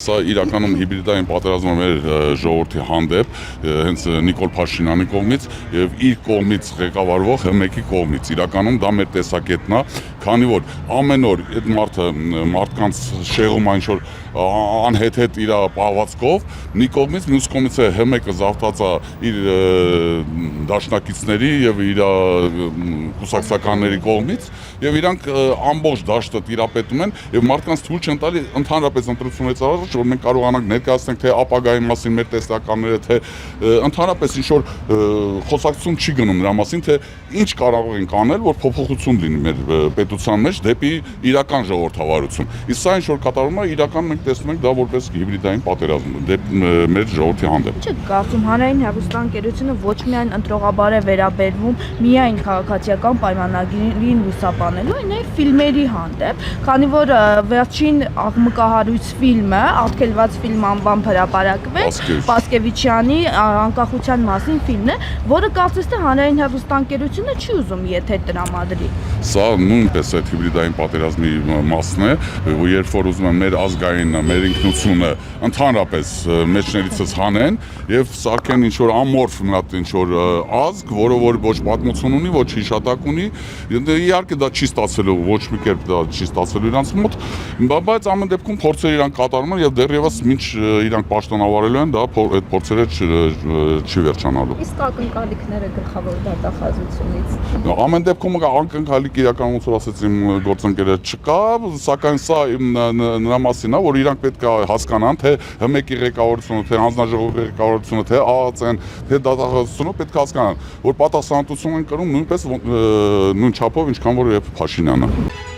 սա իրականում հիբրիդային պատերազմը մեր ժողովրդի հանդեպ, հենց Նիկոլ Փաշինյանի կողմից եւ իր կողմից ղեկավարվող ՀՄԷԿ-ի կողմից։ Իրականում դա մեր տեսակետն է, քանի որ ամեն օր այդ մարդկանց շեղում այն որ անհետ իր պահվածքով, մի կողմից, մյուս կողմից է ՀՄԷԿ-ը զավթած է իր դաշնակիցների եւ իր կուսակցականների կողմից եւ իրանք ամբողջ դաշտը տիրապետում են եւ մարդկանց թույլ չեն տալի ընդհանրապես ընտրությունից առաջ որ մենք կարողանանք ներկայացնենք թե ապագայի մասին մեր տեսականները թե ընդհանրապես ինչ որ խոսակցություն չի գնում նրա մասին թե ինչ կարող ենք անել որ փոփոխություն լինի մեր պետության մեջ դեպի իրական ժողովրդավարություն իսկ սա ինչ որ կատարվում է իրական մենք տեսնում ենք դա որպես հիբրիդային պատերազմ դեպի մեր ժողովրդի հանդեպ Չէ կարծում հանրային հեռուստաընկերությունը ոչ միայն ընտրողաբար է վերաբերվում միայն քաղաքացիական պայմանագրին լուսաբանելու այլ նաև ֆիլմերի հանդեպ քանի որ վերջին աղմկահարույց ֆիլմը արգելված ֆիլմ անվամբ հրապարակվեց Պասկևիչյանի անկախության մասին ֆիլմն է որը կարծես թե հանրային հեռուստաընկերությունը չի ուզում եթե տրամադրի Սա նույնպես այդ հիբրիդային պատերազմի մասն է երբ որ ուզում են մեր ազգային մեր ինքնությունը ընդհանրապես մեջներիցս հանեն եւ սարքեն ինչ որ ամորֆ մի հատ ինչ որ ազգ որը որ ոչ պատմություն ունի ոչ հիշատակ ունի իհարկե դա չի ստացվելու ոչ մի կերպ դա չի ստացվելու իրանց մոտ բայց ամեն դեպքում փորձեր իրանք կատարում են եւ դեռևս մինչ իրանք պաշտոնավարելու են դա այդ փորձերը չի վերջանալու իսկ ակնկալիքները գլխավոր դատախազությունից ամեն դեպքում ակնկալիք իրական ոնց որ ասեց իմ գործընկերը չկա սակայն սա նրա մասին է որ իրանք պետք է հասկանան թե ՀՄԷԿ-ի ղեկավարությունը թե հանձնաժողովի ղեկավարությունը թե ԱԱՑ-ն թե դատախազությունը պետք է հասկանան որ պատասխանատվություն են կրում նույնպես նույն չափով ինչքան որ Փաշինյանը